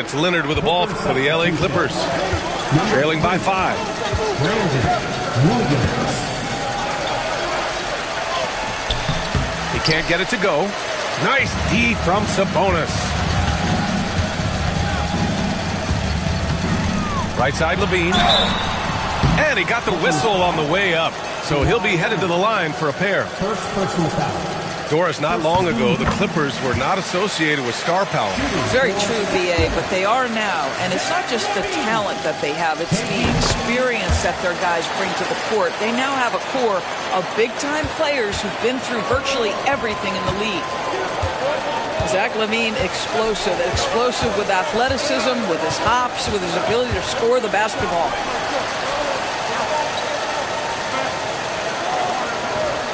It's Leonard with the ball for the LA Clippers. Trailing by 5. He can't get it to go. Nice D from Sabonis. Right side, Levine. And he got the whistle on the way up. So he'll be headed to the line for a pair. First personal foul. Doris, not long ago, the Clippers were not associated with star power. Very true, VA, but they are now. And it's not just the talent that they have. It's the experience that their guys bring to the court. They now have a core of big-time players who've been through virtually everything in the league. Zach LaVine, explosive. Explosive with athleticism, with his hops, with his ability to score the basketball.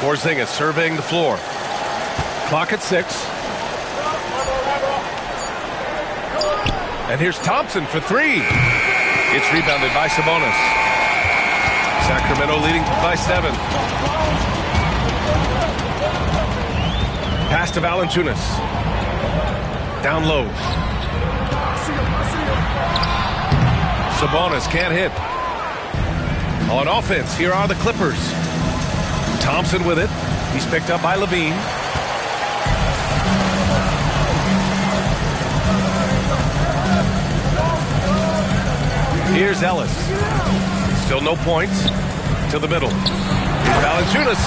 Porzingis surveying the floor. Clock at 6. And here's Thompson for 3. It's rebounded by Sabonis. Sacramento leading by 7. Pass to Valanciunas. Down low. Sabonis can't hit. On offense, here are the Clippers. Thompson with it. He's picked up by Levine. Here's Ellis. Still no points. To the middle. Here's Valanciunas.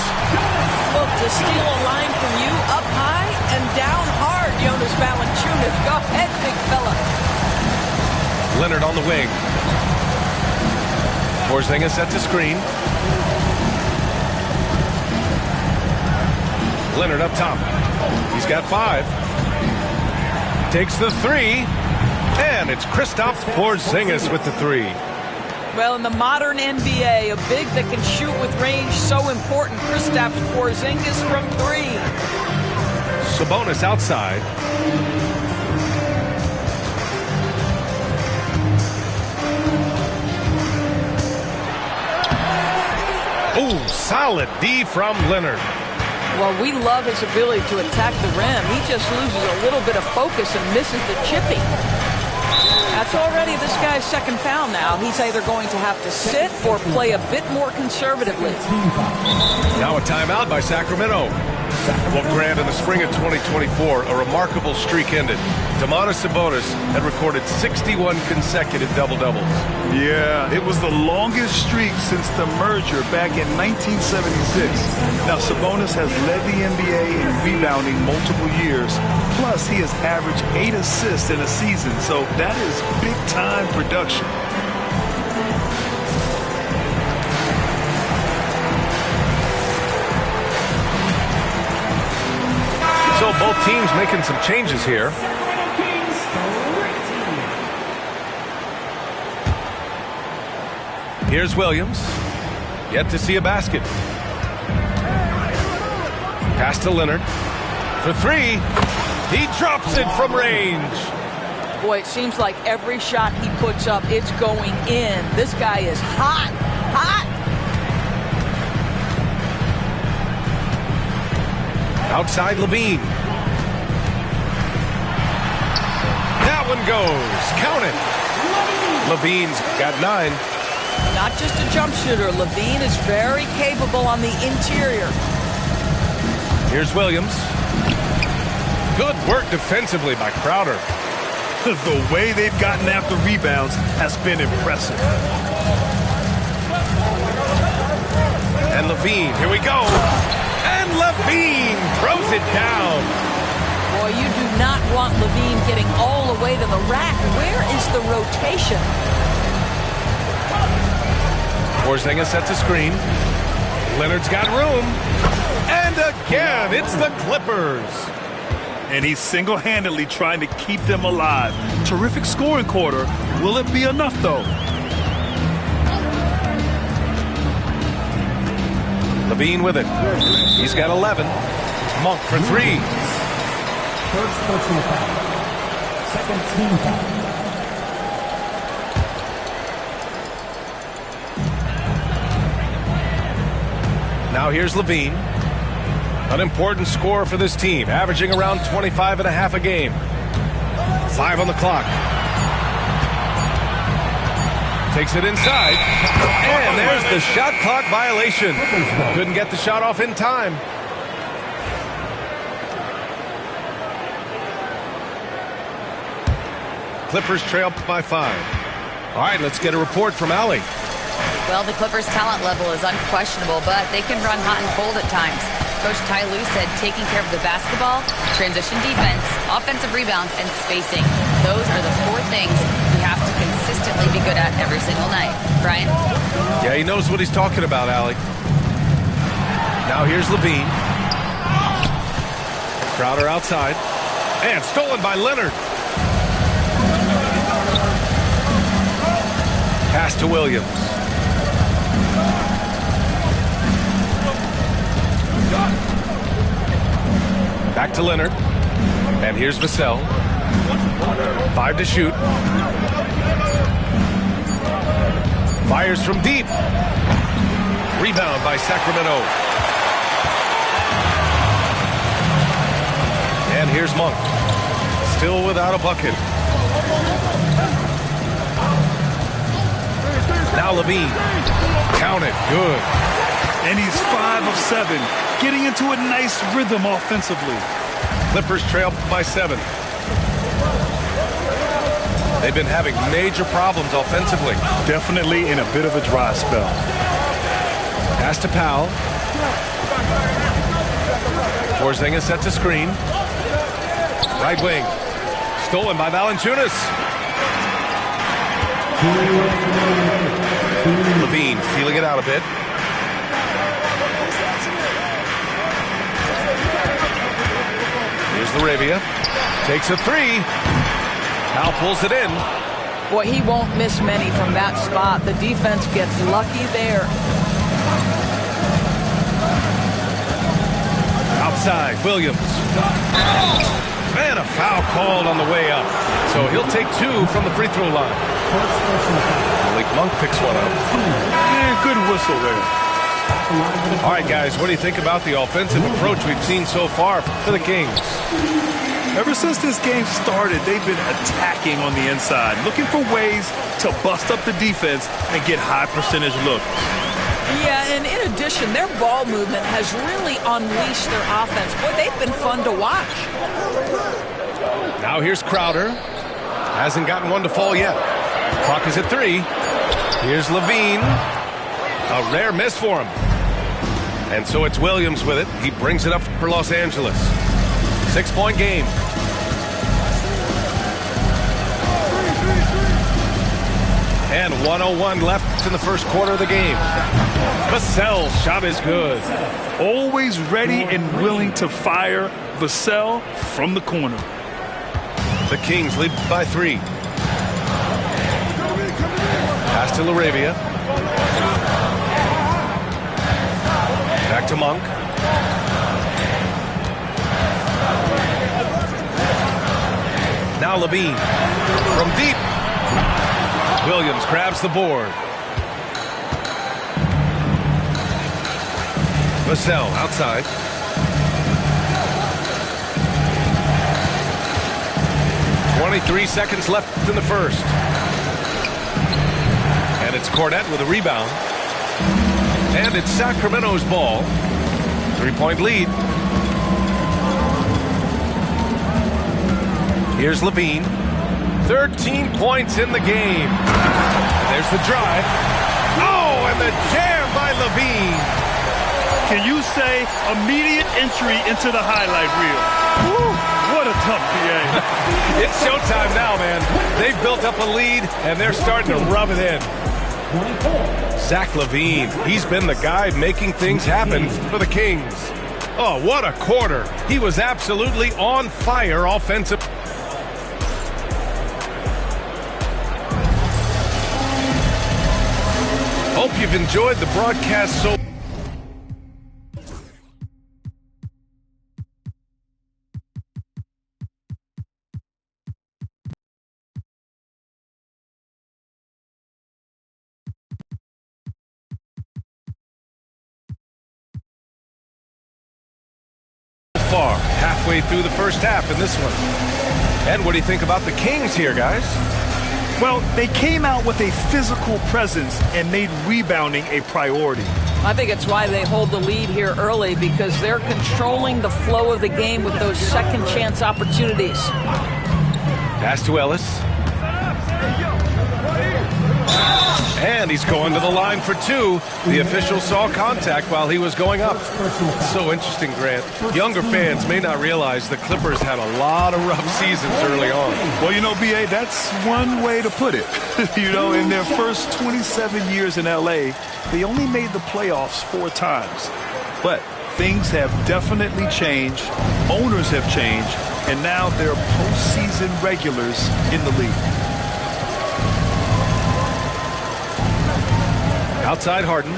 Look, to steal a line from you up high and down hard, Jonas Valanciunas. Go ahead, big fella. Leonard on the wing. Porzingis sets a screen. Leonard up top. He's got 5. Takes the 3. And it's Kristaps Porzingis with the 3. Well, in the modern NBA, a big that can shoot with range, so important. Kristaps Porzingis from 3. Sabonis outside. Oh, solid D from Leonard. Well, we love his ability to attack the rim. He just loses a little bit of focus and misses the chipping. That's already this guy's second foul now. He's either going to have to sit or play a bit more conservatively. Now a timeout by Sacramento. Well, Grant, in the spring of 2024, a remarkable streak ended. Domantas Sabonis had recorded 61 consecutive double-doubles. Yeah, it was the longest streak since the merger back in 1976. Now, Sabonis has led the NBA in rebounding multiple years. Plus, he has averaged 8 assists in a season, so that is big-time production. So both teams making some changes here. Here's Williams. Yet to see a basket. Pass to Leonard. For 3. He drops it from range. Boy, it seems like every shot he puts up, it's going in. This guy is hot, hot. Outside Levine. That one goes. Count it. Levine's got 9. Not just a jump shooter. Levine is very capable on the interior. Here's Williams. Good work defensively by Crowder. The way they've gotten after rebounds has been impressive. And Levine, here we go. And Levine throws it down. Boy, you do not want Levine getting all the way to the rack. Where is the rotation? Porzingis sets a screen. Leonard's got room. And again, it's the Clippers. And he's single-handedly trying to keep them alive. Terrific scoring quarter. Will it be enough, though? Levine with it. He's got 11. Monk for 3. First personal foul. Second team foul. Now here's Levine. An important scorer for this team, averaging around 25 and a half a game. 5 on the clock. Takes it inside. And there's the shot clock violation. Couldn't get the shot off in time. Clippers trail by 5. All right, let's get a report from Allie. Well, the Clippers' talent level is unquestionable, but they can run hot and cold at times. Coach Ty Lue said taking care of the basketball, transition defense, offensive rebounds, and spacing. Those are the 4 things we have to consistently be good at every single night. Brian? Yeah, he knows what he's talking about, Allie. Now here's Levine. Crowder outside. And stolen by Leonard. Pass to Williams. Back to Leonard. And here's Vassell. 5 to shoot. Fires from deep. Rebound by Sacramento. And here's Monk. Still without a bucket. Now Levine. Count it. Good. And he's 5 of 7, getting into a nice rhythm offensively. Clippers trail by 7. They've been having major problems offensively. Definitely in a bit of a dry spell. Pass to Powell. Porzingis sets a screen. Right wing. Stolen by Valanciunas. Levine feeling it out a bit. Here's Laravia. Takes a 3. Now pulls it in. Boy, he won't miss many from that spot. The defense gets lucky there. Outside, Williams. Man, a foul called on the way up. So he'll take 2 from the free throw line. Malik Monk picks one up. Yeah, good whistle there. All right, guys, what do you think about the offensive approach we've seen so far for the Kings? Ever since this game started, they've been attacking on the inside, looking for ways to bust up the defense and get high percentage looks. Yeah, and in addition, their ball movement has really unleashed their offense. Boy, they've been fun to watch. Now here's Crowder. Hasn't gotten one to fall yet. Clock is at 3. Here's Levine. A rare miss for him. And so it's Williams with it. He brings it up for Los Angeles. 6-point game. And 1:01 left in the first quarter of the game. Vassell's shot is good. Always ready and willing to fire. Vassell from the corner. The Kings lead by 3. Pass to Laravia. Back to Monk. Now Levine. From deep. Williams grabs the board. Vassell outside. .23 seconds left in the first. And it's Cornette with a rebound. And it's Sacramento's ball. 3-point lead. Here's Levine. 13 points in the game. And there's the drive. Oh, and the jam by Levine. Can you say immediate entry into the highlight reel? Woo, what a tough PA. It's showtime now, man. They've built up a lead, and they're starting to rub it in. Zach LaVine, he's been the guy making things happen for the Kings. Oh, what a quarter. He was absolutely on fire offensive. Hope you've enjoyed the broadcast so far, halfway through the first half in this one. And what do you think about the Kings here, guys? Well, they came out with a physical presence and made rebounding a priority. I think it's why they hold the lead here early, because they're controlling the flow of the game with those second chance opportunities. Pass to Ellis. And he's going to the line for two. The official saw contact while he was going up. So interesting, Grant. Younger fans may not realize the Clippers had a lot of rough seasons early on. Well, you know, B.A., that's one way to put it. You know, in their first 27 years in L.A., they only made the playoffs 4 times. But things have definitely changed. Owners have changed. And now they're postseason regulars in the league. Outside Harden.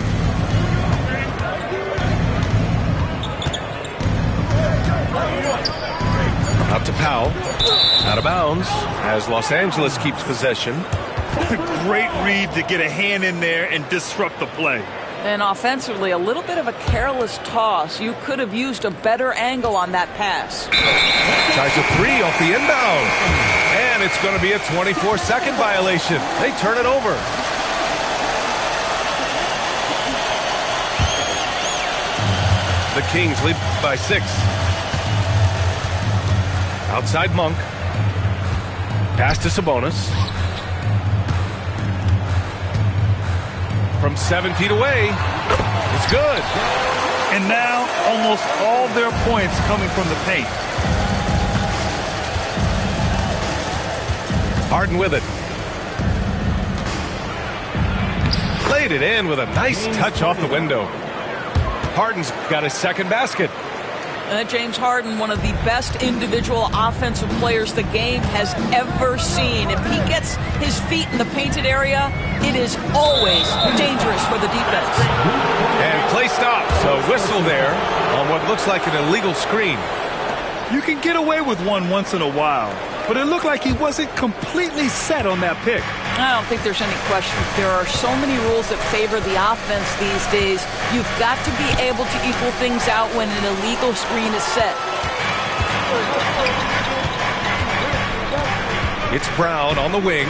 Out to Powell. Out of bounds as Los Angeles keeps possession. Great read to get a hand in there and disrupt the play. And offensively, a little bit of a careless toss. You could have used a better angle on that pass. Tries a 3 off the inbound. And it's going to be a 24-second violation. They turn it over. The Kings lead by 6. Outside Monk. Pass to Sabonis. From 7 feet away. It's good. And now almost all their points coming from the paint. Harden with it. Laid it in with a nice touch off the window. Harden's got his second basket. James Harden, one of the best individual offensive players the game has ever seen. If he gets his feet in the painted area, it is always dangerous for the defense. And play stops. A whistle there on what looks like an illegal screen. You can get away with one once in a while, but it looked like he wasn't completely set on that pick. I don't think there's any question. There are so many rules that favor the offense these days. You've got to be able to equal things out when an illegal screen is set. It's Brown on the wing,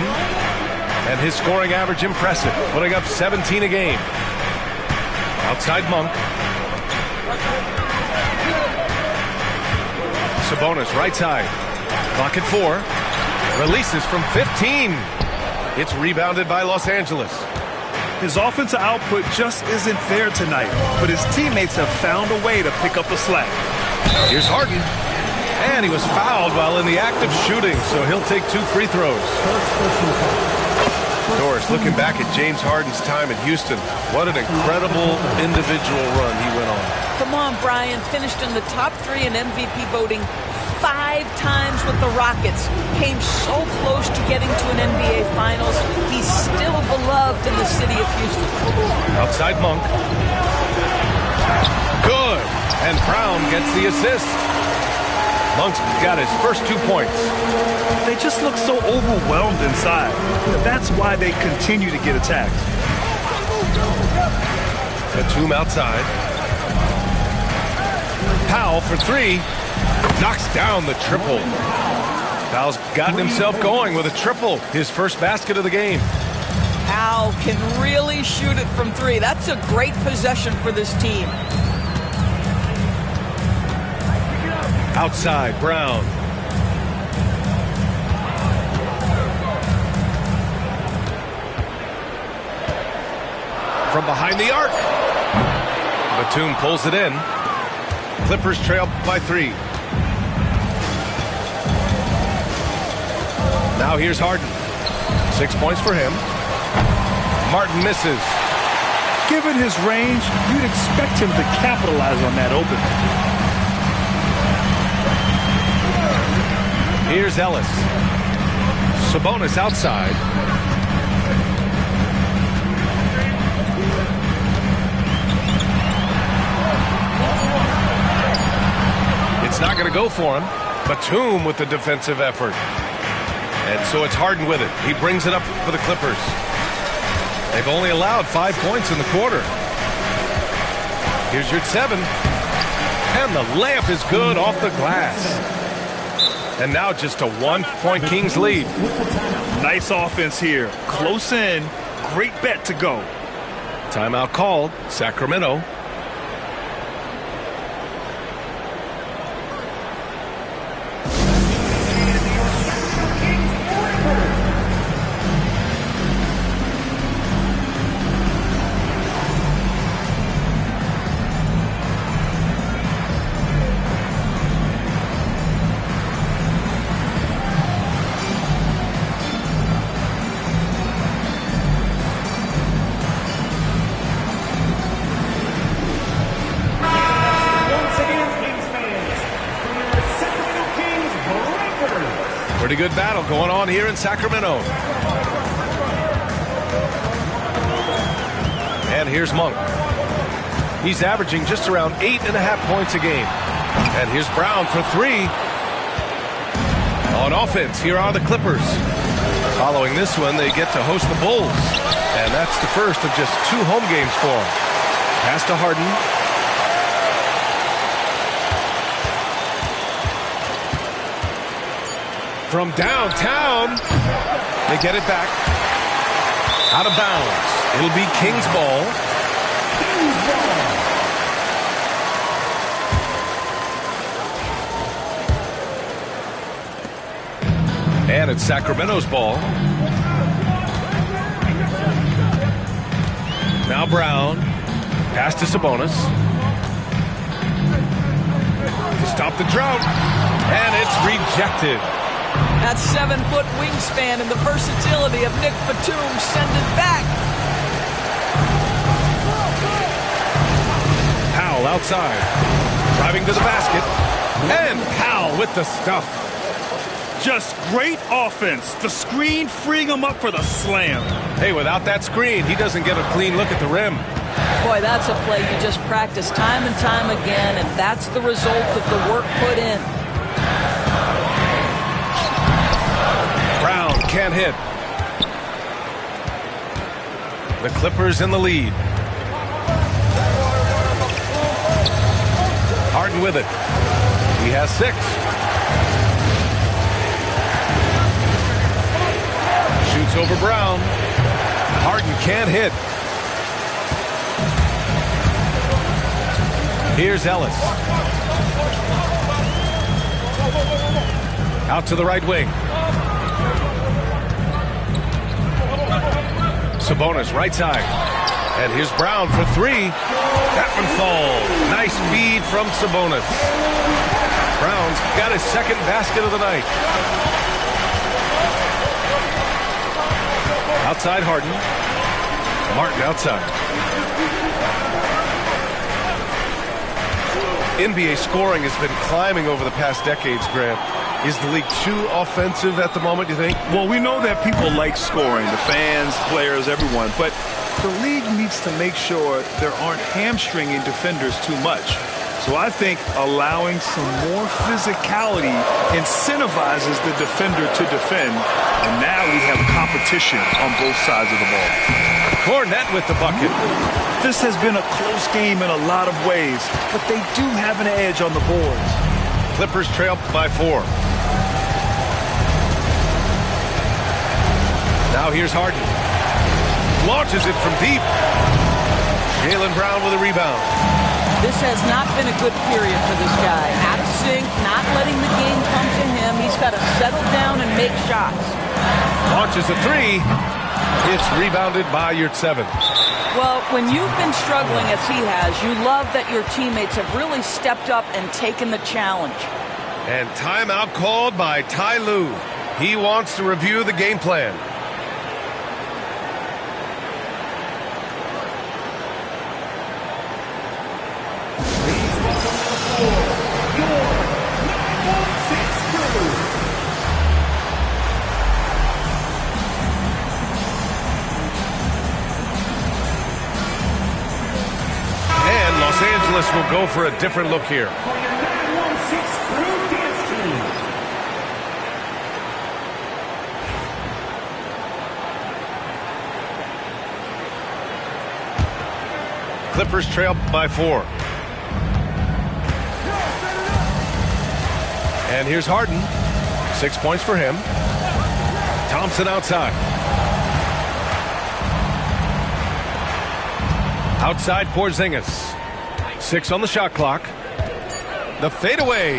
and his scoring average impressive, putting up 17 a game. Outside Monk. Sabonis right side. Clock at 4. Releases from 15. It's rebounded by Los Angeles. His offensive output just isn't there tonight, but his teammates have found a way to pick up the slack. Here's Harden. And he was fouled while in the act of shooting, so he'll take 2 free throws. Doris, looking back at James Harden's time in Houston, what an incredible individual run he went on. Come on, Brian. Finished in the top 3 in MVP voting 5 times with the Rockets. Came so close to getting to an NBA Finals. He's still beloved in the city of Houston. Outside Monk. Good. And Brown gets the assist. Monk's got his first 2 points. They just look so overwhelmed inside. That's why they continue to get attacked. Batum outside. Powell for 3. Knocks down the triple. Powell's gotten himself going with a triple. His first basket of the game. Powell can really shoot it from 3. That's a great possession for this team. Outside, Brown. From behind the arc. Batum pulls it in. Clippers trail by 3. Now here's Harden. 6 points for him. Martin misses. Given his range, you'd expect him to capitalize on that opening. Here's Ellis. Sabonis outside. It's not going to go for him. Batum with the defensive effort. And so it's Harden with it. He brings it up for the Clippers. They've only allowed 5 points in the quarter. Here's your 7. And the layup is good off the glass. And now just a 1-point Kings lead. Nice offense here. Close in. Great bet to go. Timeout called. Sacramento. Pretty good battle going on here in Sacramento. And here's Monk. He's averaging just around 8.5 points a game. And here's Brown for 3. On offense, here are the Clippers. Following this one, they get to host the Bulls. And that's the first of just 2 home games for them. Pass to Harden. From downtown, they get it back. Out of bounds. It'll be Kings ball. And it's Sacramento's ball. Now Brown. Pass to Sabonis. To stop the drought. And it's rejected. That 7-foot wingspan and the versatility of Nick Batum send it back. Powell outside. Driving to the basket. And Powell with the stuff. Just great offense. The screen freeing him up for the slam. Hey, without that screen, he doesn't get a clean look at the rim. Boy, that's a play you just practice time and time again, and that's the result of the work put in. Brown can't hit. The Clippers in the lead. Harden with it. He has 6. Shoots over Brown. Harden can't hit. Here's Ellis. Out to the right wing. Sabonis right side. And here's Brown for 3. That one falls. Nice feed from Sabonis. Brown's got his second basket of the night. Outside Harden. Martin outside. NBA scoring has been climbing over the past decades, Grant. Is the league too offensive at the moment, you think? Well, we know that people like scoring, the fans, players, everyone, but the league needs to make sure there aren't hamstringing defenders too much. So I think allowing some more physicality incentivizes the defender to defend, and now we have competition on both sides of the ball. Cornette with the bucket. This has been a close game in a lot of ways, but they do have an edge on the boards. Clippers trail by 4. Now here's Harden. Launches it from deep. Jaylen Brown with a rebound. This has not been a good period for this guy. Out of sync, not letting the game come to him. He's got to settle down and make shots. Launches a 3. It's rebounded by Yurtseven. Well, when you've been struggling as he has, you love that your teammates have really stepped up and taken the challenge. And timeout called by Ty Lue. He wants to review the game plan. And Los Angeles will go for a different look here. Clippers trail by 4. And here's Harden. 6 points for him. Thompson outside. Outside Porzingis. 6 on the shot clock. The fadeaway.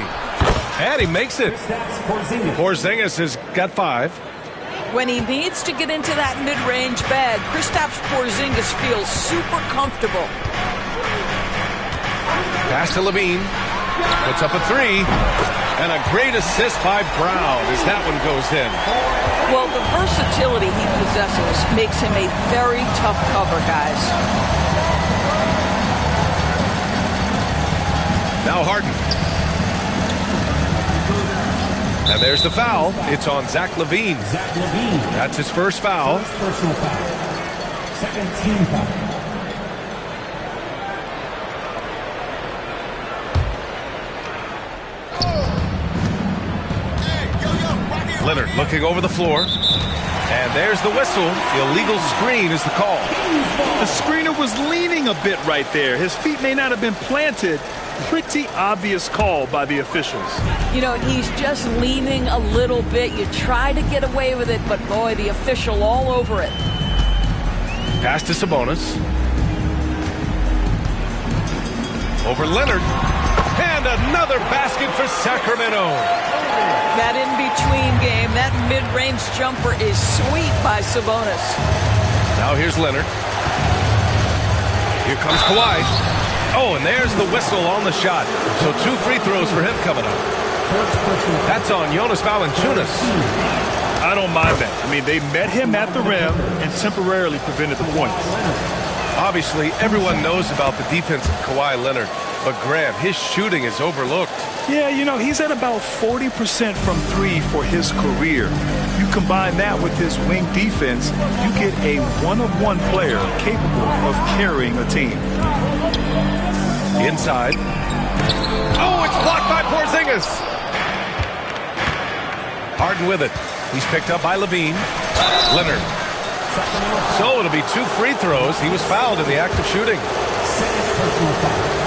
And he makes it. Porzingis has got 5. When he needs to get into that mid-range bag, Kristaps Porzingis feels super comfortable. Pass to Levine. Puts up a 3. And a great assist by Brown as that one goes in. Well, the versatility he possesses makes him a very tough cover, guys. Now Harden. And there's the foul. It's on Zach LaVine. That's his first foul. First personal foul. Second team foul. Leonard looking over the floor. And there's the whistle. Illegal screen is the call. The screener was leaning a bit right there. His feet may not have been planted. Pretty obvious call by the officials. You know, he's just leaning a little bit. You try to get away with it, but boy, the official all over it. Pass to Sabonis. Over Leonard. And another basket for Sacramento. That in-between game, that mid-range jumper is sweet by Sabonis. Now here's Leonard. Here comes Kawhi. Oh, and there's the whistle on the shot. So 2 free throws for him coming up. That's on Jonas Valanciunas. I don't mind that. I mean, they met him at the rim and temporarily prevented the points. Obviously, everyone knows about the defense of Kawhi Leonard. But Grant, his shooting is overlooked. Yeah, you know, he's at about 40% from 3 for his career. You combine that with his wing defense, you get a one-of-one player capable of carrying a team. Inside. Oh, it's blocked by Porzingis. Harden with it. He's picked up by Levine. Leonard. So it'll be 2 free throws. He was fouled in the act of shooting.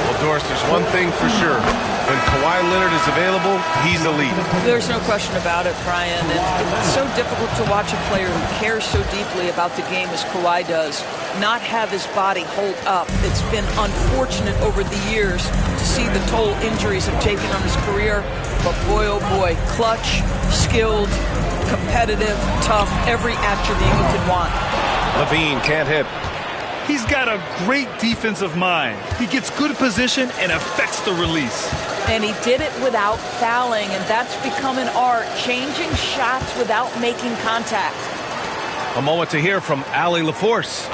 Well, Doris, there's one thing for sure. When Kawhi Leonard is available, he's elite. There's no question about it, Brian. And it's so difficult to watch a player who cares so deeply about the game as Kawhi does not have his body hold up. It's been unfortunate over the years to see the toll injuries have taken on his career. But boy, oh boy, clutch, skilled, competitive, tough, every attribute you could want. Levine can't hit. He's got a great defensive mind. He gets good position and affects the release. And he did it without fouling, and that's become an art, changing shots without making contact. A moment to hear from Allie LaForce.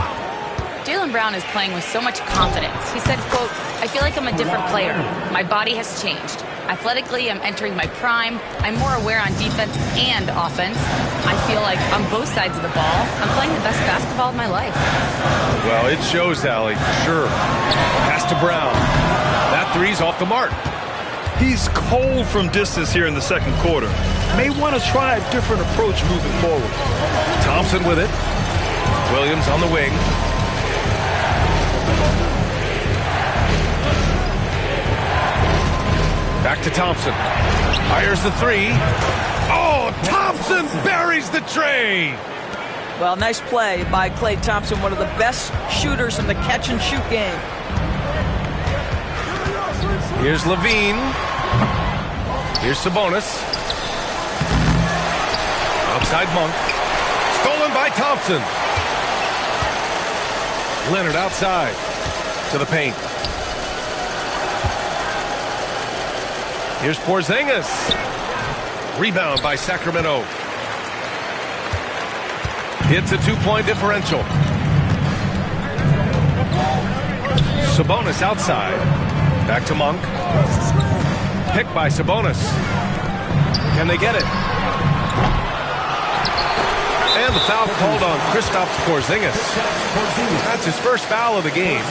Jaylen Brown is playing with so much confidence. He said, quote, "I feel like I'm a different player. My body has changed. Athletically, I'm entering my prime. I'm more aware on defense and offense. I feel like on both sides of the ball, I'm playing the best basketball of my life." Well, it shows, Allie, for sure. Pass to Brown. That three's off the mark. He's cold from distance here in the second quarter. May want to try a different approach moving forward. Thompson with it. Williams on the wing. Back to Thompson. Fires the 3. Oh, Thompson buries the tray. Well, nice play by Klay Thompson, one of the best shooters in the catch-and-shoot game. Here's Levine. Here's Sabonis. Outside Monk. Stolen by Thompson. Leonard outside to the paint. Here's Porzingis. Rebound by Sacramento. It's a 2-point differential. Sabonis outside. Back to Monk. Picked by Sabonis. Can they get it? And the foul called on Kristaps Porzingis. That's his first foul of the game.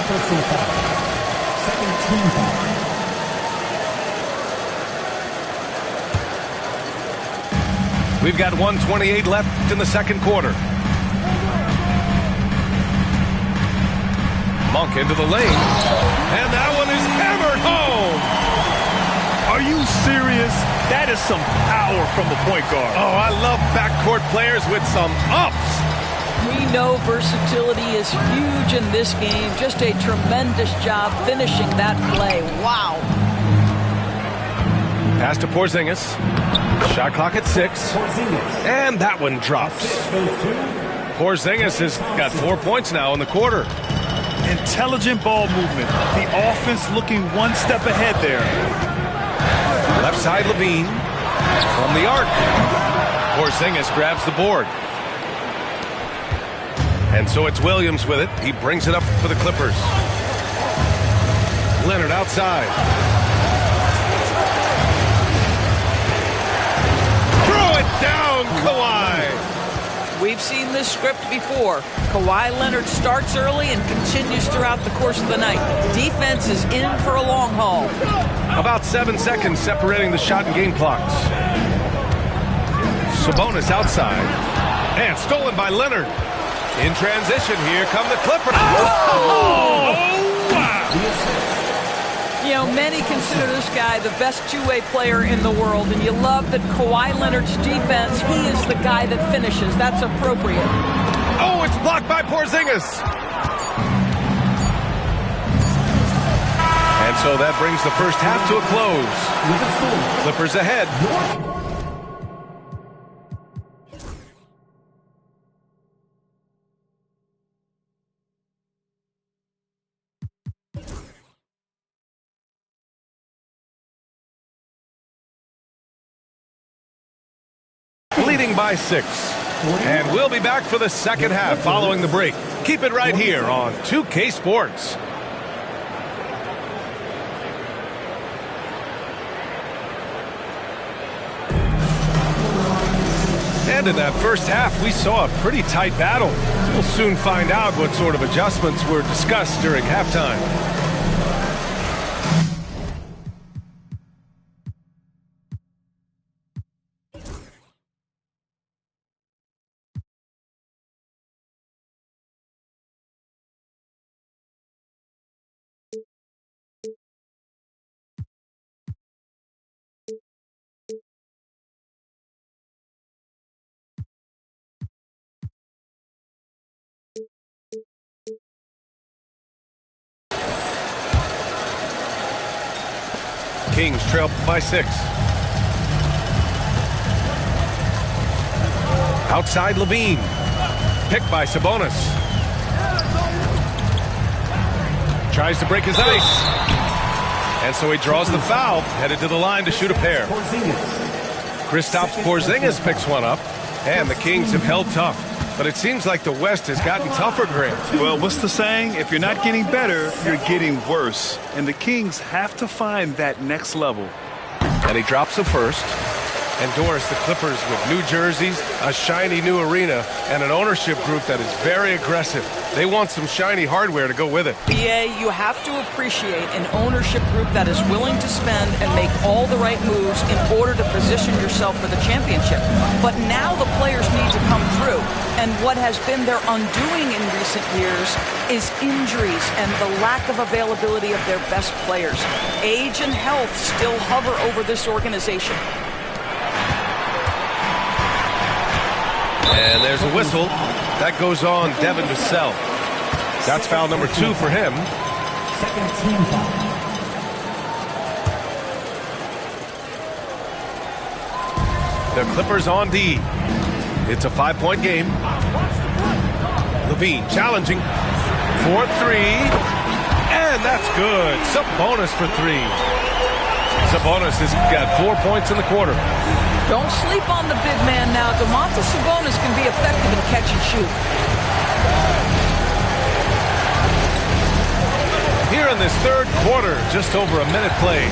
Second team foul. We've got 1:28 left in the second quarter. Monk into the lane. And that one is hammered home. Are you serious? That is some power from the point guard. Oh, I love backcourt players with some ups. We know versatility is huge in this game. Just a tremendous job finishing that play. Wow. Pass to Porzingis. Shot clock at 6. And that one drops. Porzingis has got 4 points now in the quarter. Intelligent ball movement. The offense looking one step ahead there. Left side, Levine. From the arc. Porzingis grabs the board. And so it's Williams with it. He brings it up for the Clippers. Leonard outside. Throw it down, Kawhi. We've seen this script before. Kawhi Leonard starts early and continues throughout the course of the night. Defense is in for a long haul. About 7 seconds separating the shot and game clocks. Sabonis outside. And stolen by Leonard. In transition, here come the Clippers. Oh, wow. You know, many consider this guy the best two-way player in the world, and you love that Kawhi Leonard's defense, he is the guy that finishes. That's appropriate. Oh, it's blocked by Porzingis. And so that brings the first half to a close. Clippers ahead. Leading by 6. And we'll be back for the second half following the break. Keep it right here on 2K Sports. And in that first half, we saw a pretty tight battle. We'll soon find out what sort of adjustments were discussed during halftime. Kings trail by 6. Outside Levine. Picked by Sabonis. Tries to break his ice. And so he draws the foul, headed to the line to shoot a pair. Kristaps Porzingis picks one up, and the Kings have held tough. But it seems like the West has gotten tougher, Grant. Well, what's the saying? If you're not getting better, you're getting worse. And the Kings have to find that next level. And he drops the first. And Doris, the Clippers with new jerseys, a shiny new arena, and an ownership group that is very aggressive. They want some shiny hardware to go with it. BA, you have to appreciate an ownership group that is willing to spend and make all the right moves in order to position yourself for the championship. But now the players need to come through. And what has been their undoing in recent years is injuries and the lack of availability of their best players. Age and health still hover over this organization. And there's a whistle. That goes on Devin Vassell. That's foul number 2 for him. Second team foul. The Clippers on D. It's a 5-point game. Levine challenging. 4-3. And that's good. Sabonis for 3. Sabonis has got 4 points in the quarter. Don't sleep on the big man now. Domantas Sabonis can be effective in catch and shoot. Here in this third quarter, just over a minute played.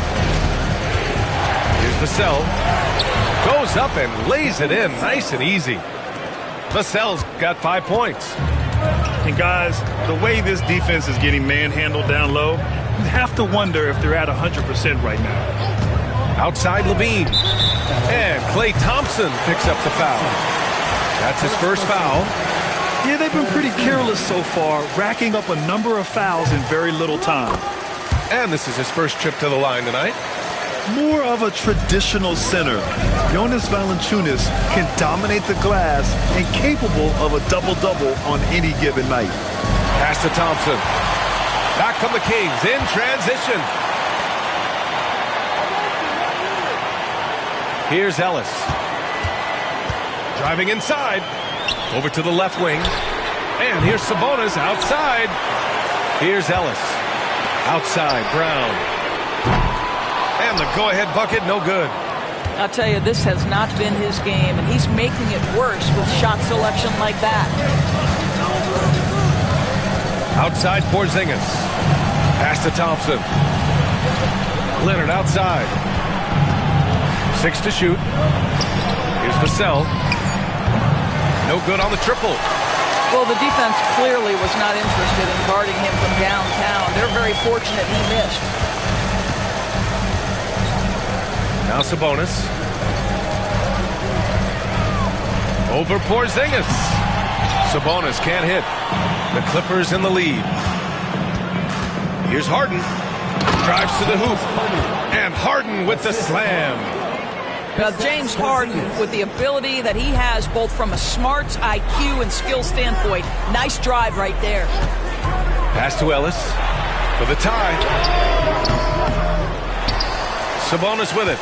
Here's Vassell. Goes up and lays it in nice and easy. Vassell's got 5 points. And guys, the way this defense is getting manhandled down low, you have to wonder if they're at 100% right now. Outside Levine. And Klay Thompson picks up the foul. That's his first foul. Yeah, they've been pretty careless so far, racking up a number of fouls in very little time. And this is his first trip to the line tonight. More of a traditional center, Jonas Valanciunas can dominate the glass and capable of a double-double on any given night. Pass to Thompson. Back come the Kings in transition. Here's Ellis. Driving inside. Over to the left wing. And here's Sabonis outside. Here's Ellis. Outside, Brown. And the go-ahead bucket, no good. I'll tell you, this has not been his game, and he's making it worse with shot selection like that. Outside Porzingis. Pass to Thompson. Leonard outside. 6 to shoot. Here's Vassell. No good on the triple. Well, the defense clearly was not interested in guarding him from downtown. They're very fortunate he missed. Now Sabonis. Over Porzingis. Sabonis can't hit. The Clippers in the lead. Here's Harden. Drives to the hoop. And Harden with the slam. Now, James Harden, with the ability that he has both from a smarts, IQ, and skill standpoint, nice drive right there. Pass to Ellis for the tie. Sabonis with it.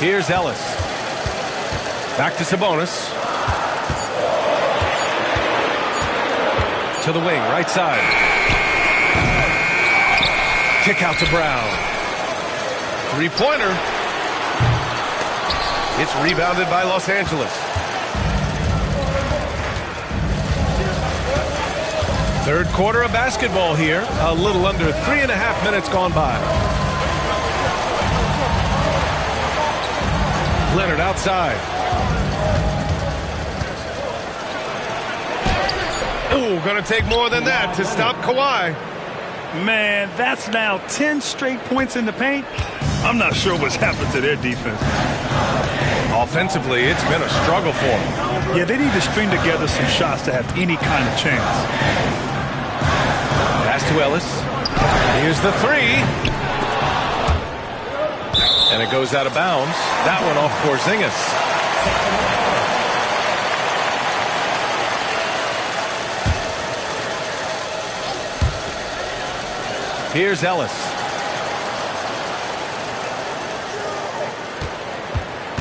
Here's Ellis. Back to Sabonis. To the wing, right side. Kick out to Brown. Three-pointer. It's rebounded by Los Angeles. Third quarter of basketball here. A little under 3.5 minutes gone by. Leonard outside. Ooh, gonna take more than that to stop Kawhi. Man, that's now 10 straight points in the paint. I'm not sure what's happened to their defense. Offensively, it's been a struggle for them. Yeah, they need to string together some shots to have any kind of chance. Pass to Ellis. Here's the three. And it goes out of bounds. That one off Porzingis. Here's Ellis.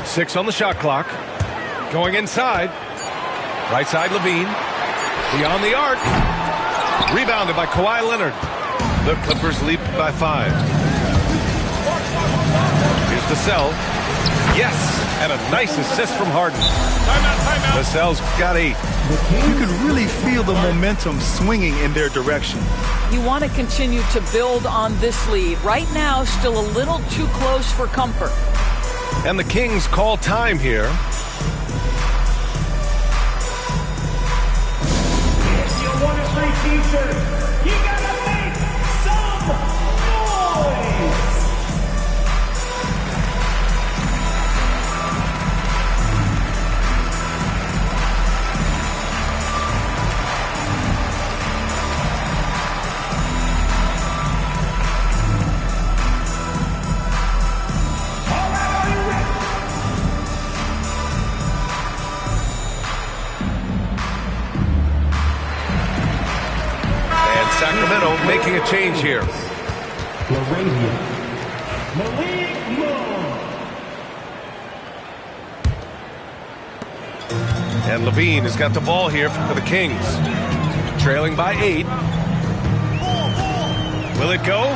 6 on the shot clock. Going inside. Right side, Levine. Beyond the arc. Rebounded by Kawhi Leonard. The Clippers lead by 5. Here's Vassell. Yes, and a nice assist from Harden. Timeout. Vassell's got 8. You can really feel the momentum swinging in their direction. You want to continue to build on this lead. Right now, still a little too close for comfort. And the Kings call time here. If you want a free t-shirt, you gotta make some noise! Sacramento making a change here. And Levine has got the ball here for the Kings. Trailing by 8. Will it go?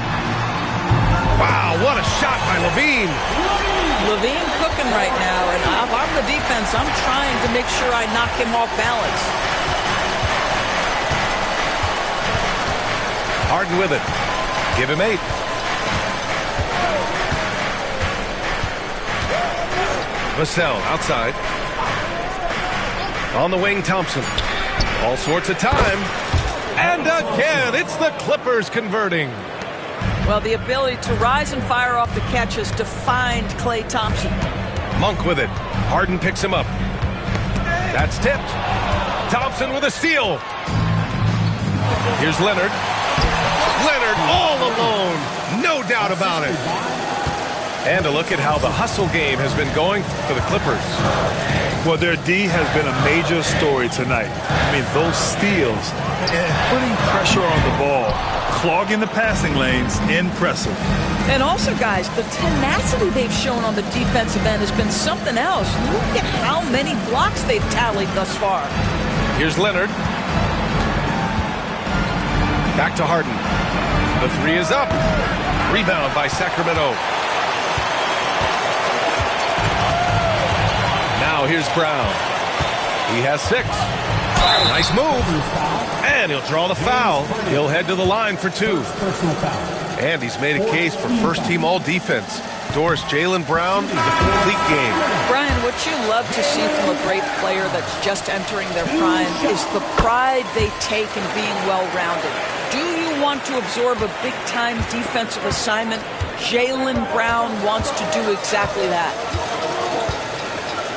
Wow, what a shot by Levine. Levine cooking right now, and if I'm the defense, I'm trying to make sure I knock him off balance. Harden with it. Give him 8. Vassell outside. On the wing, Thompson. All sorts of time. And again, it's the Clippers converting. Well, the ability to rise and fire off the catches defined Klay Thompson. Monk with it. Harden picks him up. That's tipped. Thompson with a steal. Here's Leonard. Leonard all alone. No doubt about it. And a look at how the hustle game has been going for the Clippers. Well, their D has been a major story tonight. I mean, those steals and putting pressure on the ball, clogging the passing lanes, impressive. And also, guys, the tenacity they've shown on the defensive end has been something else. Look at how many blocks they've tallied thus far. Here's Leonard. Back to Harden. The three is up. Rebound by Sacramento. Now here's Brown. He has 6. Nice move. And he'll draw the foul. He'll head to the line for 2. And he's made a case for first-team all-defense. Doris, Jaylen Brown is a complete game. Brian, what you love to see from a great player that's just entering their prime is the pride they take in being well-rounded. Do you want to absorb a big-time defensive assignment? Jaylen Brown wants to do exactly that.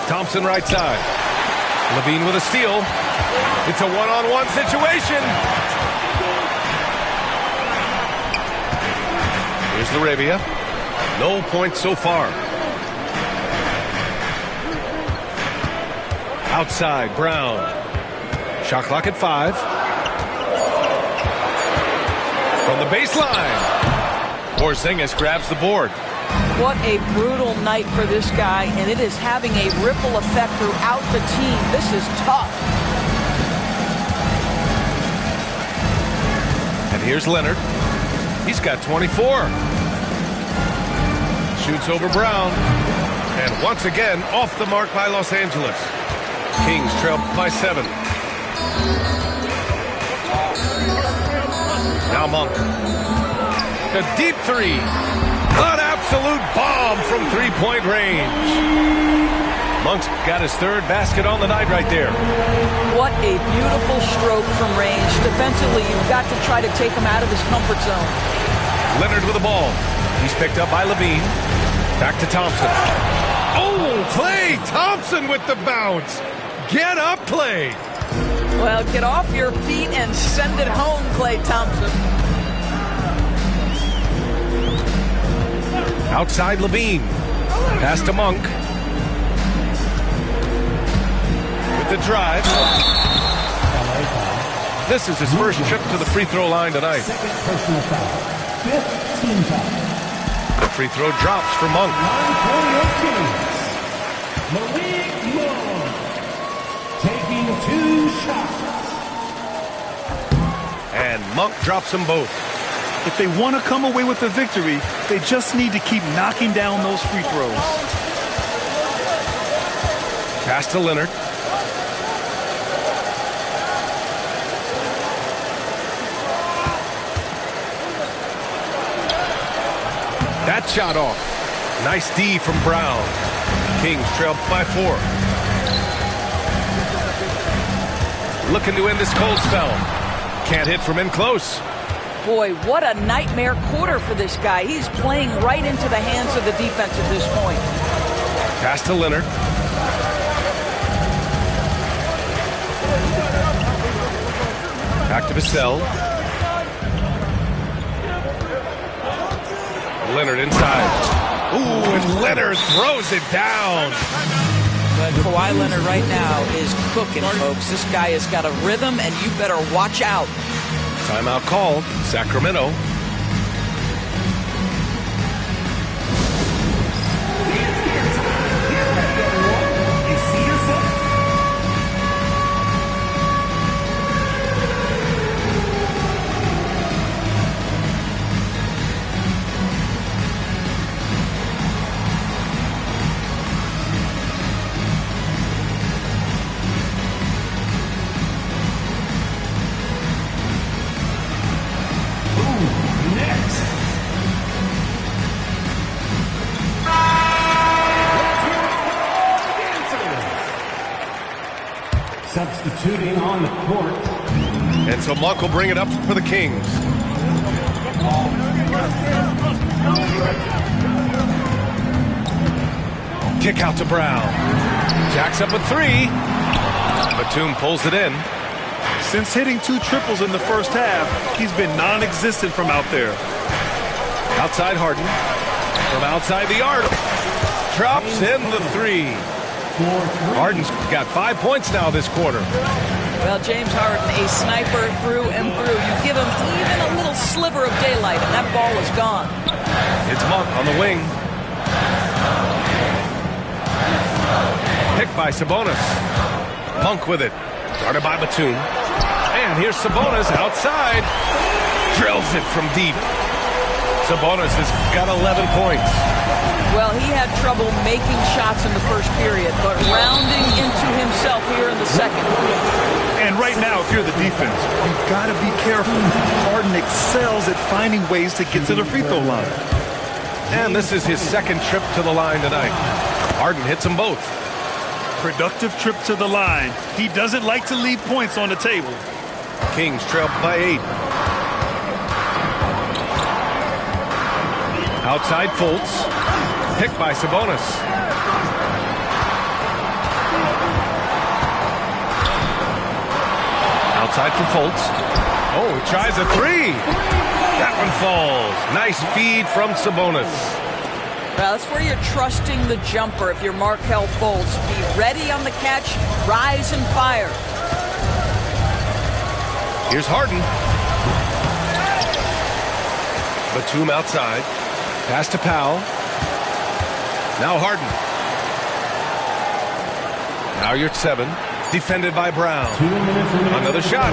Thompson right side. Levine with a steal. It's a one-on-one situation. Here's Laravia. No points so far. Outside, Brown. Shot clock at 5. From the baseline. Porzingis grabs the board. What a brutal night for this guy, and it is having a ripple effect throughout the team. This is tough. And here's Leonard. He's got 24. Shoots over Brown. And once again, off the mark by Los Angeles. Kings trail by 7. Now Monk. A deep 3. An absolute bomb from three-point range. Monk's got his 3rd basket on the night right there. What a beautiful stroke from range. Defensively, you've got to try to take him out of his comfort zone. Leonard with the ball. He's picked up by Levine. Back to Thompson. Oh, Klay Thompson with the bounce. Get up, Klay. Well, get off your feet and send it home, Klay Thompson. Outside Levine. Pass to Monk. With the drive. This is his first trip to the free throw line tonight. The free throw drops for Monk. Taking 2 shots. And Monk drops them both. If they want to come away with the victory, they just need to keep knocking down those free throws. Pass to Leonard. That shot off. Nice D from Brown. Kings trail by 4. Looking to end this cold spell. Can't hit from in close. Boy, what a nightmare quarter for this guy. He's playing right into the hands of the defense at this point. Pass to Leonard. Back to Vassell. Leonard inside. Ooh, and Leonard throws it down. But Kawhi Leonard right now is cooking, folks. This guy has got a rhythm, and you better watch out. Timeout called. Sacramento. Substituting on the court. And so Monk will bring it up for the Kings. Kick out to Brown. Jacks up a 3. Batum pulls it in. Since hitting 2 triples in the first half, he's been non-existent from out there. Outside Harden. From outside the arc. Drops in the 3. Harden's got 5 points now this quarter. Well, James Harden, a sniper through and through. You give him even a little sliver of daylight, and that ball is gone. It's Monk on the wing. Picked by Sabonis. Monk with it. Guarded by Batum. And here's Sabonis outside. Drills it from deep. Sabonis has got 11 points. Well, he had trouble making shots in the first period, but rounding into himself here in the second. And right now, if you're the defense, you've got to be careful. Harden excels at finding ways to get to the free throw line. And this is his second trip to the line tonight. Harden hits them both. Productive trip to the line. He doesn't like to leave points on the table. Kings trail by 8. Outside Fultz. Picked by Sabonis. Outside for Fultz. Oh, he tries a 3. That one falls. Nice feed from Sabonis. Well, that's where you're trusting the jumper if you're Markelle Fultz. Be ready on the catch, rise and fire. Here's Harden. Batum outside. Pass to Powell. Now Harden. Now you're at 7. Defended by Brown. Another shot.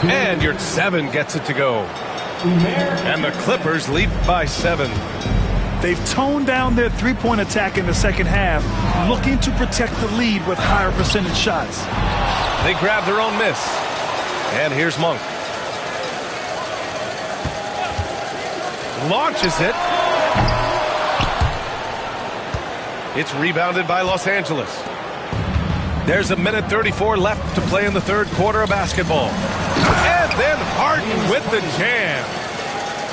And you're at 7 gets it to go. And the Clippers lead by 7. They've toned down their three-point attack in the second half, looking to protect the lead with higher percentage shots. They grab their own miss. And here's Monk. Launches it. It's rebounded by Los Angeles. There's a minute 34 left to play in the third quarter of basketball. And then Harden with the jam.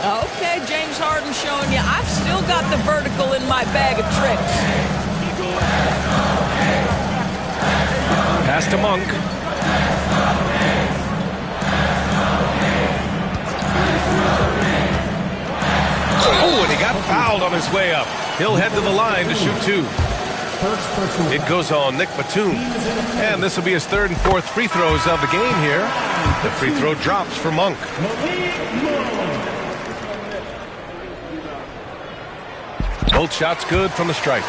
Okay, James Harden showing you, I've still got the vertical in my bag of tricks. Pass to Monk. Oh, and he got fouled on his way up. He'll head to the line to shoot 2. It goes on Nick Batum. And this will be his third and fourth free throws of the game here. The free throw drops for Monk. Both shots good from the stripe.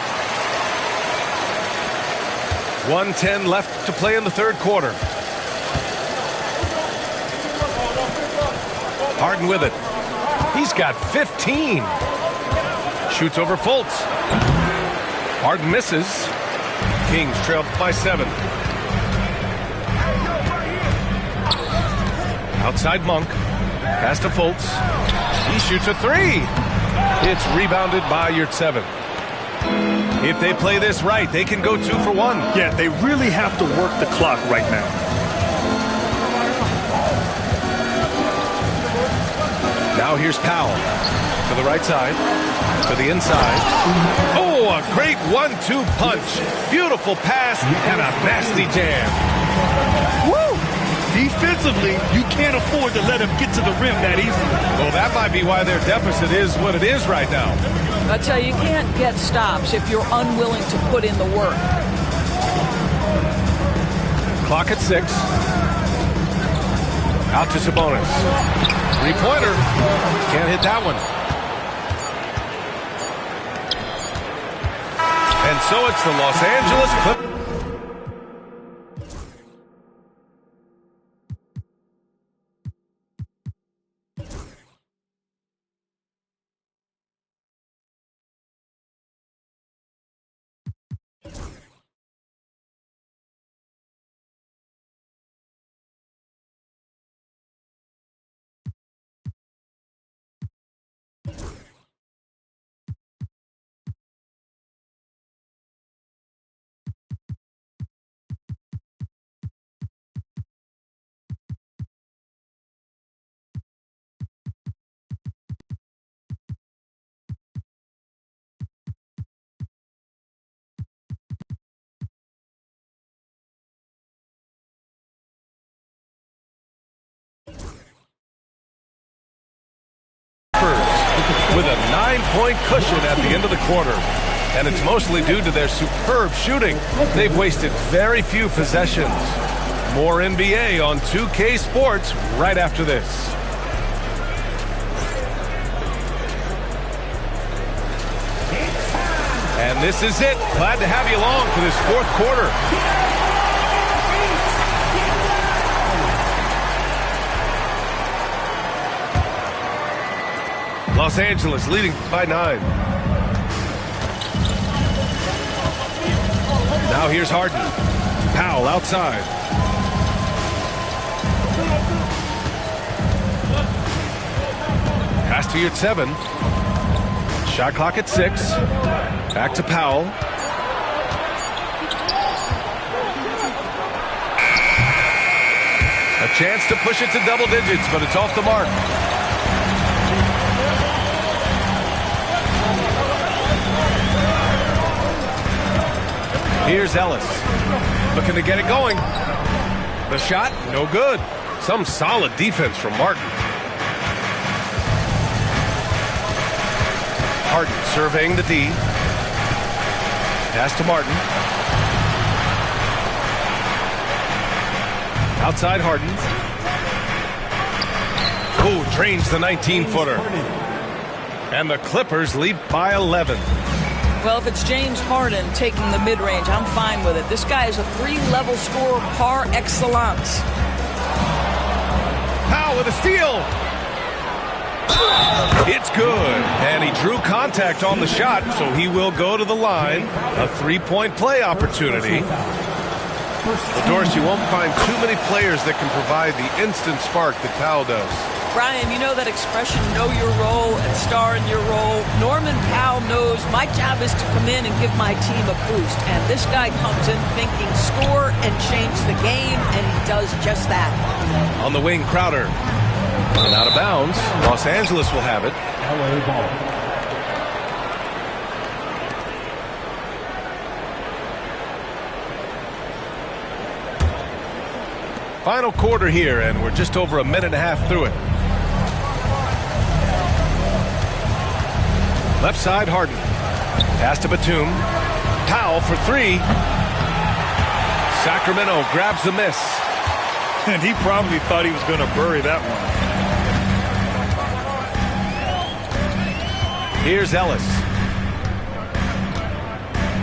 1:10 left to play in the third quarter. Harden with it. He's got 15. Shoots over Fultz. Harden misses. Kings trail by 7. Outside Monk. Pass to Fultz. He shoots a 3. It's rebounded by Yurtseven. If they play this right, they can go 2 for 1. Yeah, they really have to work the clock right now. Now here's Powell. To the right side. To the inside. Oh, a great 1-2 punch. Beautiful pass and a nasty jam. Woo! Defensively, you can't afford to let him get to the rim that easily. Well, that might be why their deficit is what it is right now. I tell you, you can't get stops if you're unwilling to put in the work. Clock at 6. Out to Sabonis. Three-pointer. Can't hit that one. And so it's the Los Angeles Clippers. with a 9-point cushion at the end of the quarter. And it's mostly due to their superb shooting. They've wasted very few possessions. More NBA on 2K Sports right after this. And this is it. Glad to have you along for this fourth quarter. Los Angeles leading by 9. Now here's Harden. Powell outside. Pass to you at 7. Shot clock at 6. Back to Powell. A chance to push it to double digits, but it's off the mark. Here's Ellis. Looking to get it going. The shot, no good. Some solid defense from Martin. Harden surveying the D. Pass to Martin. Outside Harden. Oh, drains the 19-footer. And the Clippers lead by 11. Well, if it's James Harden taking the mid-range, I'm fine with it. This guy is a 3-level scorer par excellence. Powell with a steal. It's good. And he drew contact on the shot, so he will go to the line. A 3-point play opportunity. Well, Doris, you won't find too many players that can provide the instant spark that Powell does. Brian, you know that expression, know your role and star in your role. Norman Powell knows my job is to come in and give my team a boost. And this guy comes in thinking score and change the game, and he does just that. On the wing, Crowder. And out of bounds. Los Angeles will have it. LA ball. Final quarter here, and we're just over a minute and a half through it. Left side, Harden. Pass to Batum. Powell for 3. Sacramento grabs the miss. And he probably thought he was going to bury that one. Here's Ellis.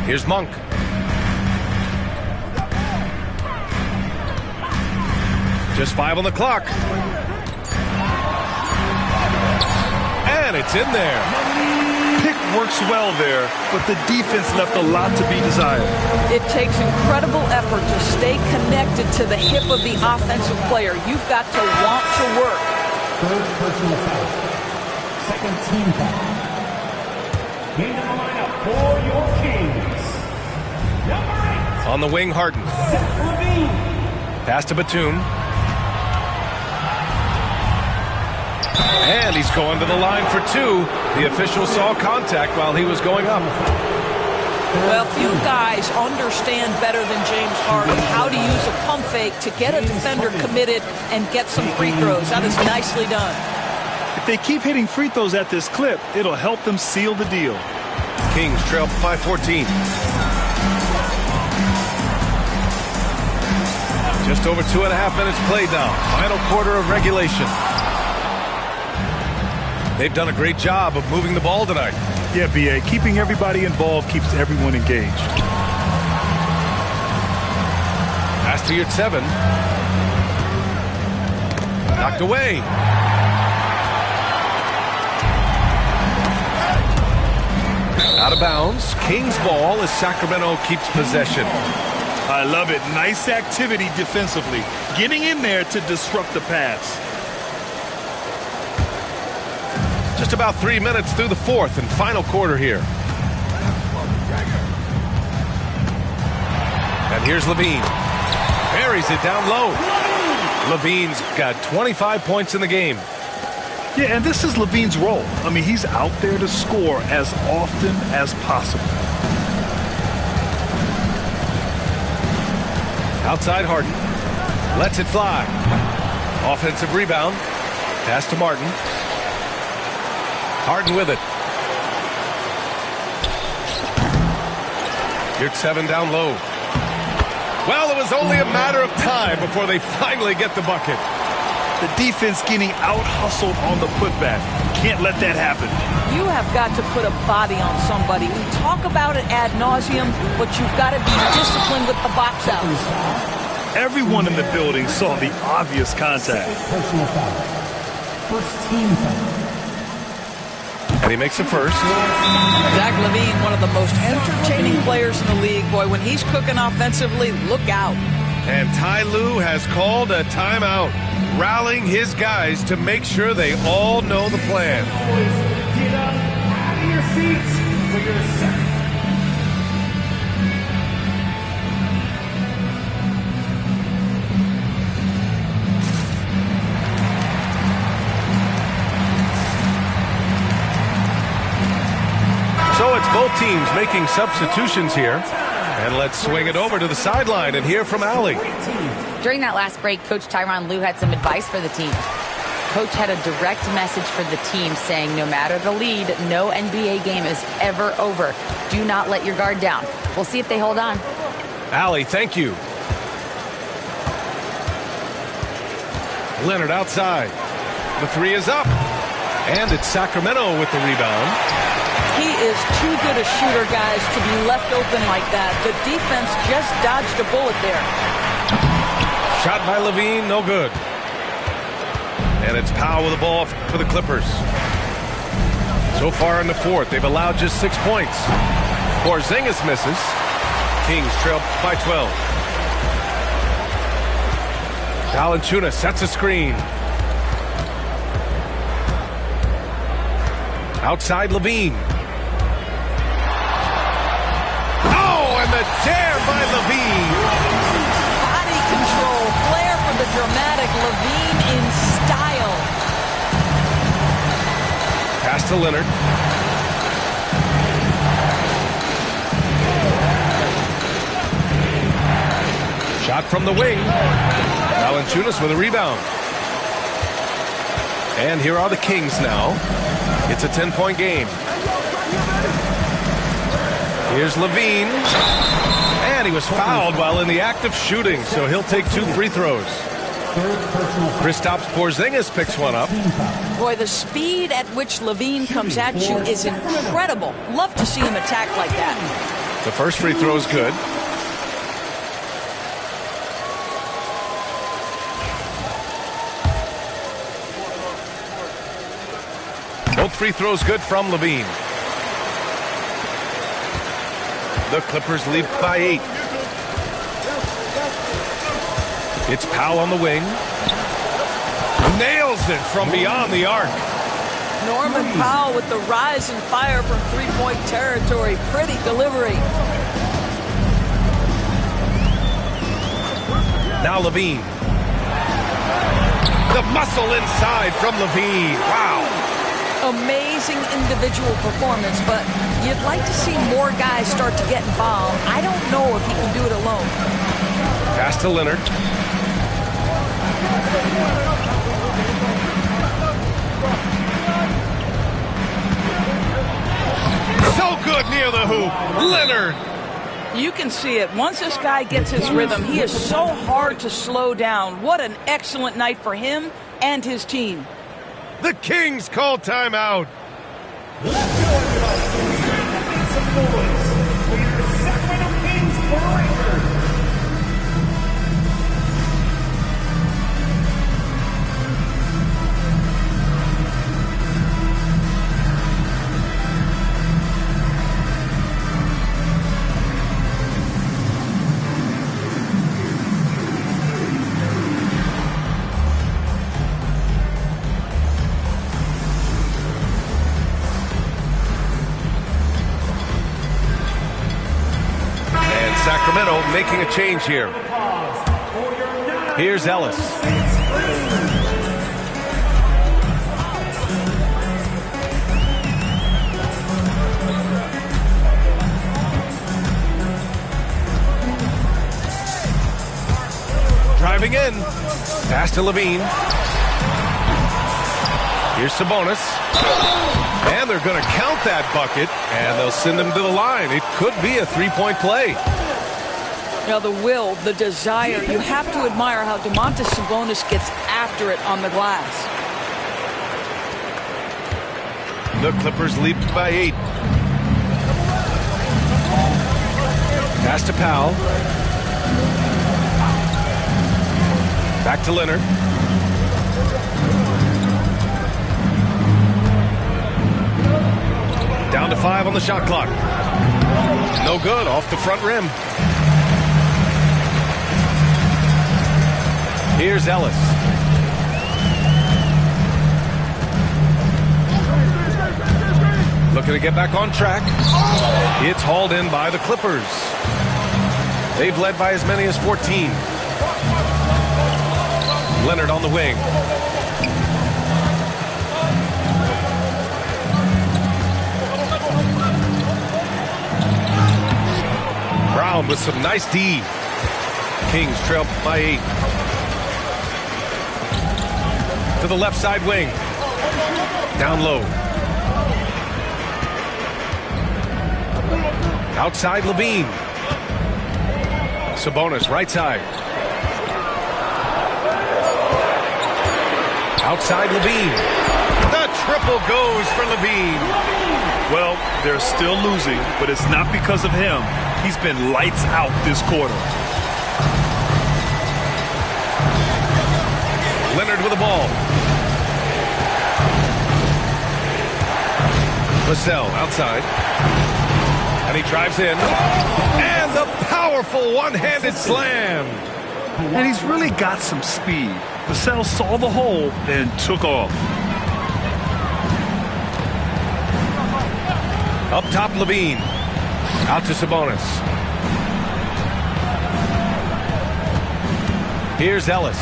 Here's Monk. Just 5 on the clock. And it's in there. Pick works well there, but the defense left a lot to be desired. It takes incredible effort to stay connected to the hip of the offensive player. You've got to want to work. Third personal foul. Second team foul. In the lineup for your Kings. Number 8. On the wing, Harden. Zach LaVine. Pass to Batum. And he's going to the line for 2. The official saw contact while he was going up. Well, few guys understand better than James Harden how to use a pump fake to get a defender committed and get some free throws. That is nicely done. If they keep hitting free throws at this clip, it'll help them seal the deal. Kings trail by 14. Just over 2.5 minutes played now. Final quarter of regulation. They've done a great job of moving the ball tonight. Yeah, B.A., keeping everybody involved keeps everyone engaged. Pass to you at 7. Knocked away. Out of bounds. Kings ball as Sacramento keeps possession. I love it. Nice activity defensively. Getting in there to disrupt the pass. Just about 3 minutes through the fourth and final quarter here. And here's LaVine. Buries it down low. LaVine's got 25 points in the game. Yeah, and this is LaVine's role. I mean, he's out there to score as often as possible. Outside Harden. Lets it fly. Offensive rebound. Pass to Martin. Harden with it. Here's 7 down low. Well, it was only a matter of time before they finally get the bucket. The defense getting out-hustled on the putback. Can't let that happen. You have got to put a body on somebody. We talk about it ad nauseum, but you've got to be disciplined with the box out. Everyone in the building saw the obvious contact. Personal foul. First team foul. And he makes a first. Zach LaVine, one of the most entertaining players in the league. Boy, when he's cooking offensively, look out. And Ty Lue has called a timeout, rallying his guys to make sure they all know the plan. Get up out of your seats for your second. So it's both teams making substitutions here. And let's swing it over to the sideline and hear from Allie. During that last break, Coach Tyronn Lue had some advice for the team. Coach had a direct message for the team saying no matter the lead, no NBA game is ever over. Do not let your guard down. We'll see if they hold on. Allie, thank you. Leonard outside. The three is up. And it's Sacramento with the rebound. He is too good a shooter, guys, to be left open like that. The defense just dodged a bullet there. Shot by LaVine, no good. And it's Powell with the ball for the Clippers. So far in the fourth, they've allowed just 6 points. Porzingis misses. Kings trail by 12. Valanciunas sets a screen. Outside LaVine. And the jam by LaVine. Body control, flair for the dramatic. LaVine in style. Pass to Leonard. Shot from the wing. Valanciunas with a rebound. And here are the Kings now. It's a 10-point game. Here's LaVine. And he was fouled while in the act of shooting, so he'll take 2 free throws. Kristaps Porzingis picks one up. Boy, the speed at which LaVine comes at you is incredible. Love to see him attack like that. The first free throw is good. Both free throws good from LaVine. The Clippers lead by 8. It's Powell on the wing. Nails it from beyond the arc. Norman Powell with the rise and fire from three-point territory. Pretty delivery. Now LaVine. The muscle inside from LaVine. Wow. Amazing individual performance, but you'd like to see more guys start to get involved. I don't know if he can do it alone. Pass to Leonard. So good near the hoop. Leonard. You can see it. Once this guy gets his rhythm, he is so hard to slow down. What an excellent night for him and his team. The Kings call timeout. Let's go, everybody. Make some noise for your Sacramento Kings Breakers. Sacramento making a change here. Here's Ellis. Driving in. Pass to LaVine. Here's Sabonis. And they're going to count that bucket, and they'll send him to the line. It could be a three-point play. Now, the will, the desire, you have to admire how Domantas Sabonis gets after it on the glass. The Clippers lead by 8. Pass to Powell. Back to Leonard. Down to 5 on the shot clock. No good, off the front rim. Here's Ellis. Looking to get back on track. It's hauled in by the Clippers. They've led by as many as 14. Leonard on the wing. Brown with some nice D. Kings trail by 8. To the left side wing. Down low. Outside Levine. Sabonis right side. Outside Levine. The triple goes for Levine. Well, they're still losing, but it's not because of him. He's been lights out this quarter. Leonard with the ball. Vassell outside. And he drives in. And the powerful one-handed slam. And he's really got some speed. Vassell saw the hole and took off. Up top, Levine. Out to Sabonis. Here's Ellis.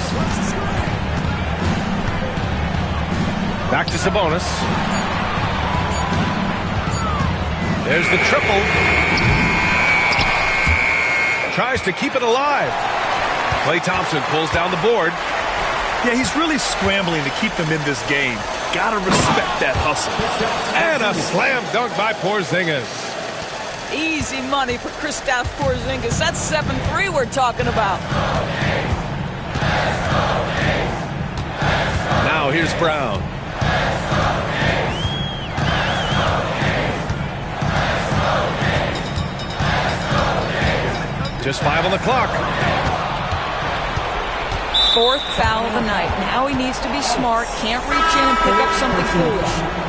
Back to Sabonis. There's the triple. Tries to keep it alive. Klay Thompson pulls down the board. Yeah, he's really scrambling to keep them in this game. Gotta respect that hustle. And a slam dunk by Porzingis. Easy money for Kristaps Porzingis. That's 7-3 we're talking about. Now here's Brown. Just 5 on the clock. 4th foul of the night. Now he needs to be smart. Can't reach in and pick up something foolish.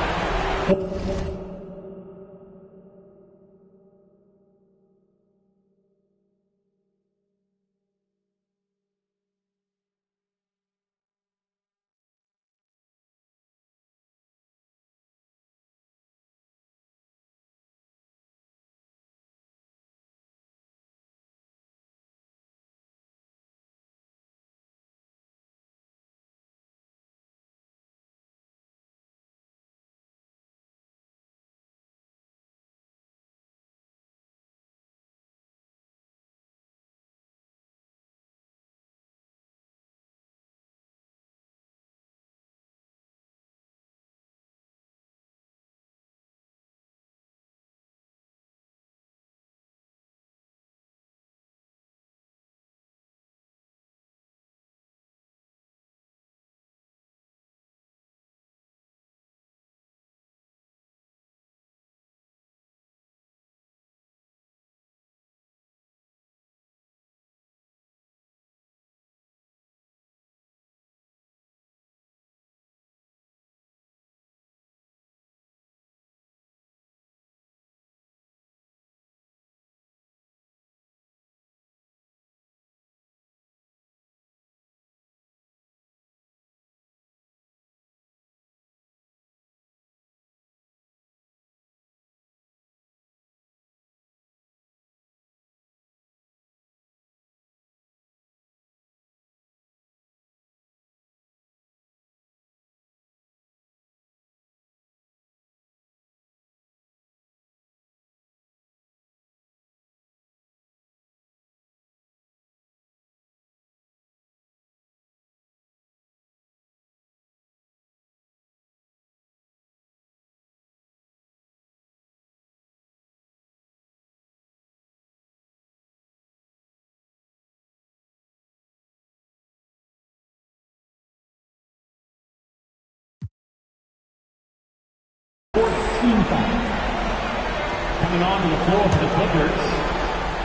coming onto the floor for the Clippers.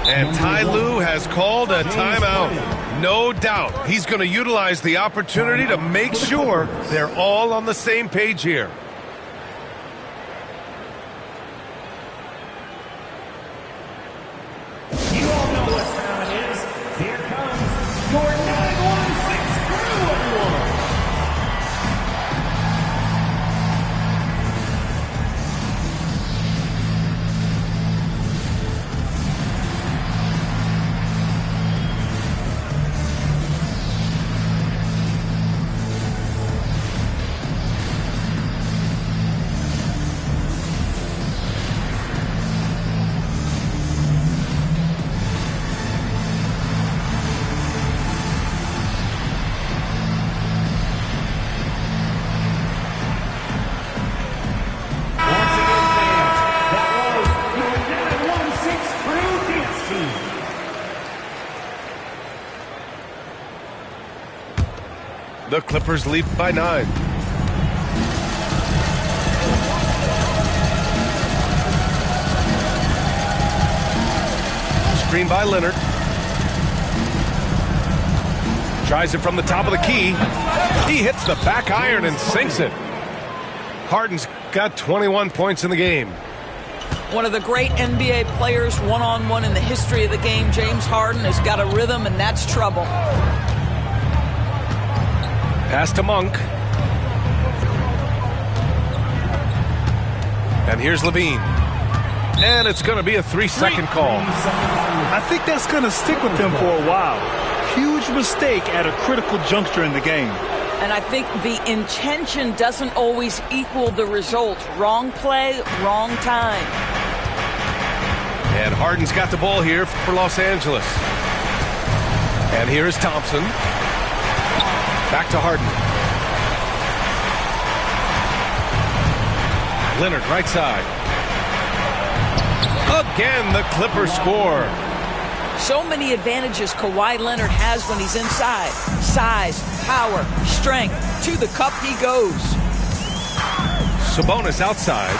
And Ty Lue has called a timeout. No doubt he's going to utilize the opportunity to make sure they're all on the same page here. You all know what time it is. Here comes your 916 crew, everyone. The Clippers lead by 9. Screen by Leonard. Tries it from the top of the key. He hits the back iron and sinks it. Harden's got 21 points in the game. One of the great NBA players one-on-one in the history of the game, James Harden, has got a rhythm, and that's trouble. Pass to Monk. And here's Levine. And it's going to be a 3-second call. I think that's going to stick with him for a while. Huge mistake at a critical juncture in the game. And I think the intention doesn't always equal the result. Wrong play, wrong time. And Harden's got the ball here for Los Angeles. And here is Thompson. Back to Harden. Leonard, right side. Again, the Clippers score. So many advantages Kawhi Leonard has when he's inside. Size, power, strength. To the cup he goes. Sabonis outside.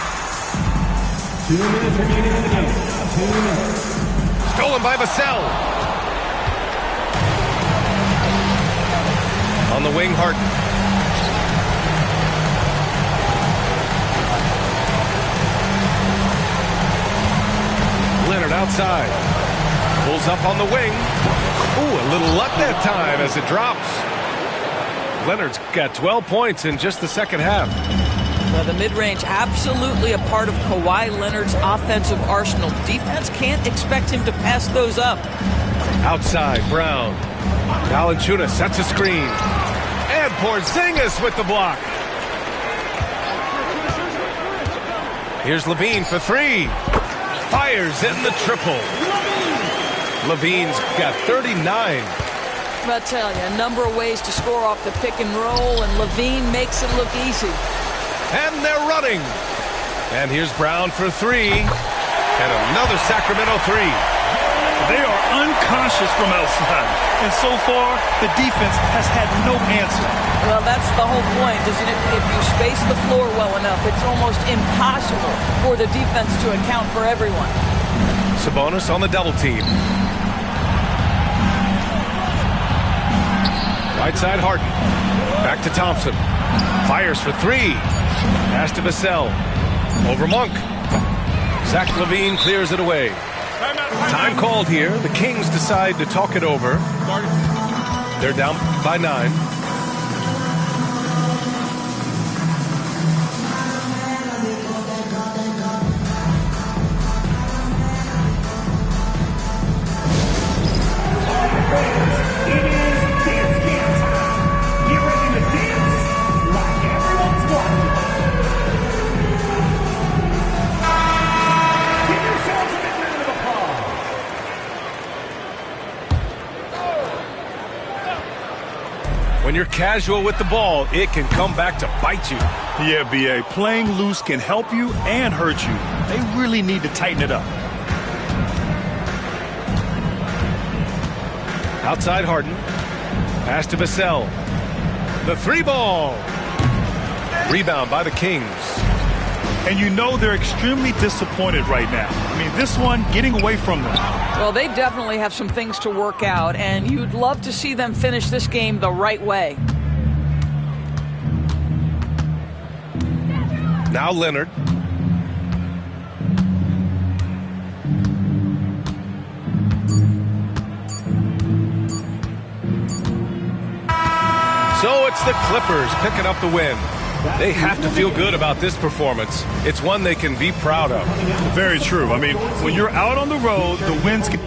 2 minutes remaining in the game. 2 minutes. Stolen by Vassell. On the wing, Harden. Leonard outside. Pulls up on the wing. Ooh, a little luck that time as it drops. Leonard's got 12 points in just the second half. Well, the mid-range absolutely a part of Kawhi Leonard's offensive arsenal. Defense can't expect him to pass those up. Outside, Brown. Valanciunas sets a screen. And Porzingis with the block. Here's Levine for 3. Fires in the triple. Levine's got 39. I'll tell you, a number of ways to score off the pick and roll, and Levine makes it look easy. And they're running. And here's Brown for 3. And another Sacramento 3. They are unconscious from outside. And so far, the defense has had no answer. Well, that's the whole point, isn't it? If you space the floor well enough, it's almost impossible for the defense to account for everyone. Sabonis on the double team. Right side, Harden. Back to Thompson. Fires for 3. Pass to Vassell. Over Monk. Zach LaVine clears it away. Time called here. The Kings decide to talk it over. They're down by 9. When you're casual with the ball, it can come back to bite you. Yeah, B.A., playing loose can help you and hurt you. They really need to tighten it up. Outside Harden. Pass to Vassell. The 3 ball. Rebound by the Kings. And you know they're extremely disappointed right now. I mean, this one getting away from them. Well, they definitely have some things to work out, and you'd love to see them finish this game the right way. Now Leonard. So it's the Clippers picking up the win. They have to feel good about this performance. It's one they can be proud of. Very true. I mean, when you're out on the road, the wins can...